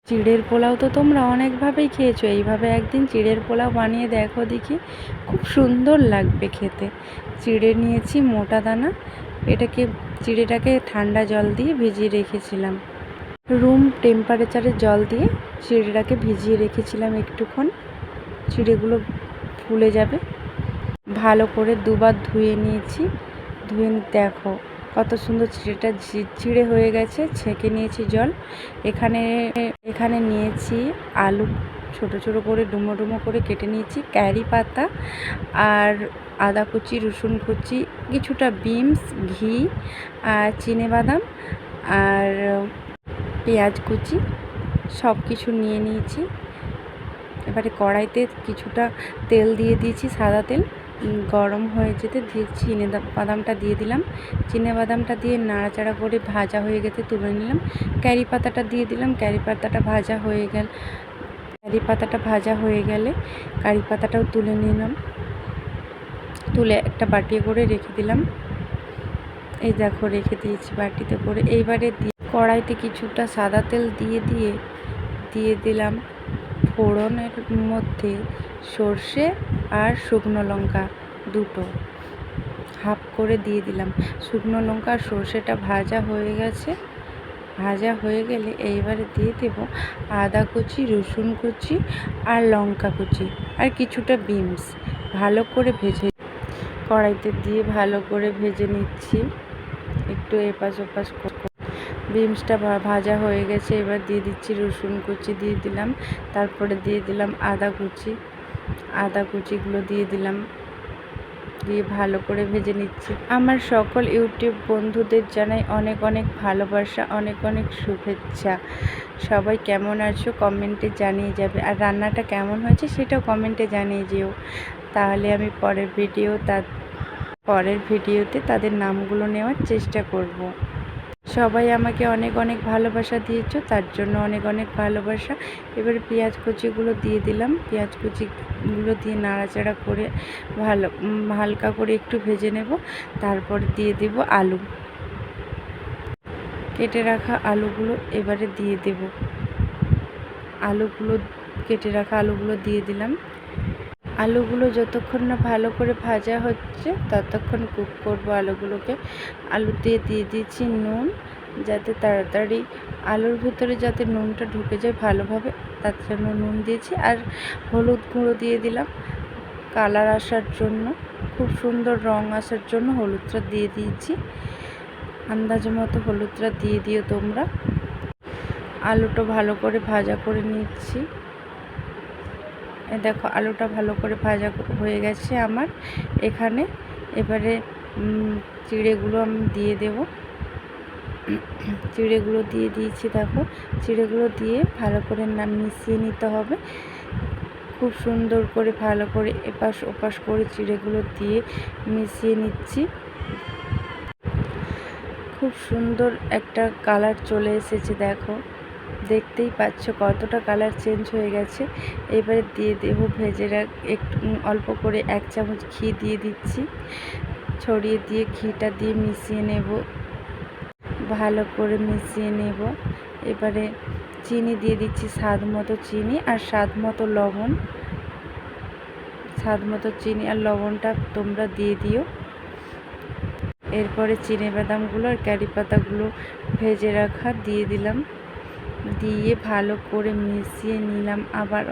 চিড়ের পোলাও তো তোমরা অনেকভাবেই খেয়েছো, এইভাবে একদিন চিড়ের পোলাও বানিয়ে দেখো দেখি, খুব সুন্দর লাগবে খেতে। চিড়ে নিয়েছি মোটা দানা, চিড়েটাকে ঠান্ডা জল দিয়ে ভিজিয়ে রেখেছিলাম। রুম টেম্পারেচারে জল দিয়ে চিড়েটাকে ভিজিয়ে রেখেছিলাম একটুক্ষণ। চিড়েগুলো ফুলে যাবে। ভালো করে দুবার ধুয়ে নিয়েছি। ধুয়ে দেখো কত সুন্দর চিড়েটা চিড়ে হয়ে গেছে। ছেঁকে নিয়েছি জল। এখানে নিয়েছি আলু, ছোট ছোট করে ডুমো ডুমো করে কেটে নিয়েছি, ক্যারি পাতা আর আদা কুচি, রসুন কুচি, কিছুটা বিনস, ঘি আর চিনেবাদাম আর পেঁয়াজ কুচি সব কিছু নিয়ে নিয়েছি। এবারে কড়াইতে কিছুটা তেল দিয়ে দিয়েছি, সাদা তেল। গরম হয়ে যেতে বাদামটা দিয়ে দিলাম। বাদামটা দিয়ে নাড়াচাড়া করে ভাজা হয়ে গেছে তুলে নিলাম। ক্যারি পাতাটা দিয়ে দিলাম। ক্যারি পাতাটা ভাজা হয়ে গেলে কারি পাতাটাও তুলে নিলাম। তুলে একটা বাটি করে রেখে দিলাম। এই দেখো রেখে দিয়েছি বাটিতে করে। এইবারে কড়াইতে কিছুটা সাদা তেল দিয়ে দিলাম ফোড়নের মধ্যে সর্ষে আর শুকনো লঙ্কা দুটো হাফ করে দিয়ে দিলাম। শুকনো লঙ্কা আর সর্ষেটা ভাজা হয়ে গেছে। ভাজা হয়ে গেলে এইবারে দিয়ে দেব আদা কুচি, রসুন কুচি আর লঙ্কা কুচি আর কিছুটা বিনস। ভালো করে কড়াইতে দিয়ে ভালো করে ভেজে নিচ্ছি, একটু এপাশ ওপাশ করে। বিনসটা ভাজা হয়ে গেছে। এবার দিয়ে দিচ্ছি রসুন কুচি, দিয়ে দিলাম। তারপরে দিয়ে দিলাম আদা কুচিগুলো দিয়ে দিলাম, দিয়ে ভালো করে ভেজে নিচ্ছি। আমার সকল ইউটিউব বন্ধুদের জানাই অনেক অনেক ভালোবাসা, অনেক অনেক শুভেচ্ছা। সবাই কেমন আছো কমেন্টে জানিয়ে যাবে, আর রান্নাটা কেমন হয়েছে সেটাও কমেন্টে জানিয়ে যেও। তাহলে আমি পরের ভিডিওতে তাদের নামগুলো নেওয়ার চেষ্টা করব। সবাই আমাকে অনেক অনেক ভালোবাসা দিয়েছো, তার জন্য অনেক অনেক ভালোবাসা। এবারে পেঁয়াজ কুচিগুলো দিয়ে দিলাম। পেঁয়াজ কুচিগুলো দিয়ে নাড়াচাড়া করে হালকা করে একটু ভেজে নেব। তারপর দিয়ে দেব আলু, কেটে রাখা আলুগুলো এবারে দিয়ে দেব। কেটে রাখা আলুগুলো দিয়ে দিলাম। আলুগুলো যতক্ষণ না ভালো করে ভাজা হচ্ছে ততক্ষণ কুক করবো আলুগুলোকে। আলুতে দিয়ে দিয়েছি নুন, যাতে তাড়াতাড়ি আলুর ভিতরে যাতে নুনটা ঢুকে যায় ভালোভাবে, তার জন্য নুন দিয়েছি। আর হলুদ গুঁড়ো দিয়ে দিলাম কালার আসার জন্য, খুব সুন্দর রং আসার জন্য হলুদটা দিয়ে দিয়েছি। আন্দাজ মতো হলুদটা দিয়ে দিও তোমরা। আলুটা ভালো করে ভাজা করে নিচ্ছি। দেখো আলুটা ভালো করে ভাজা হয়ে গেছে আমার এখানে। এবারে চিড়েগুলো আমি দিয়ে দেব। চিড়েগুলো দিয়ে দিয়েছি। দেখো চিড়েগুলো দিয়ে ভালো করে মিশিয়ে নিতে হবে। খুব সুন্দর করে ভালো করে এপাশ ওপাশ করে চিড়েগুলো দিয়ে মিশিয়ে নিচ্ছি। খুব সুন্দর একটা কালার চলে এসেছে। দেখো দেখতেই পাচ্ছ কতটা কালার চেঞ্জ হয়ে গেছে। এবারে দিয়ে দেবো একটু অল্প করে 1 চামচ ঘি দিয়ে দিচ্ছি। ছড়িয়ে দিয়ে ঘিটা দিয়ে মিশিয়ে নেব, ভালো করে মিশিয়ে নেব। এবারে চিনি দিয়ে দিচ্ছি, স্বাদ মতো চিনি আর স্বাদ মতো লবণ। স্বাদ মতো চিনি আর লবণটা তোমরা দিয়ে দিও। এরপরে চিনেবাদামগুলো আর কারি পাতাগুলো ভেজে রাখা দিয়ে দিলাম। দিয়ে ভালো করে মিশিয়ে নিলাম, আবার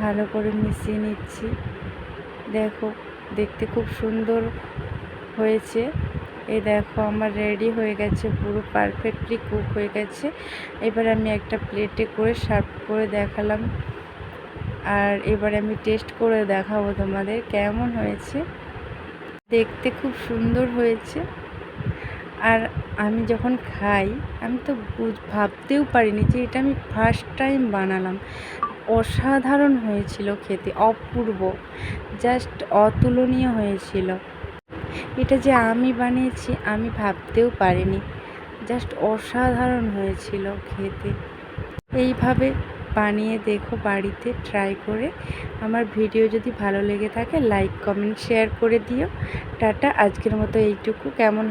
ভালো করে মিশিয়ে নিচ্ছি। দেখো দেখতে খুব সুন্দর হয়েছে। এই দেখো আমার রেডি হয়ে গেছে, পুরো পারফেক্টলি কুক হয়ে গেছে। এবার আমি একটা প্লেটে করে সার্ভ করে দেখালাম। আর এবারে আমি টেস্ট করে দেখাবো তোমাদের কেমন হয়েছে। দেখতে খুব সুন্দর হয়েছে। আর আমি যখন খাই আমি তো ভাবতেও পারিনি যে এটা আমি ফার্স্ট টাইম বানালাম। অসাধারণ হয়েছিল খেতে, অপূর্ব, জাস্ট অতুলনীয় হয়েছিল। এটা যে আমি বানিয়েছি আমি ভাবতেও পারিনি, জাস্ট অসাধারণ হয়েছিল খেতে। এইভাবে বানিয়ে দেখো বাড়িতে, ট্রাই করে। আমার ভিডিও যদি ভালো লেগে থাকে লাইক কমেন্ট শেয়ার করে দিও। টাটা, আজকের মতো এইটুকু। কেমন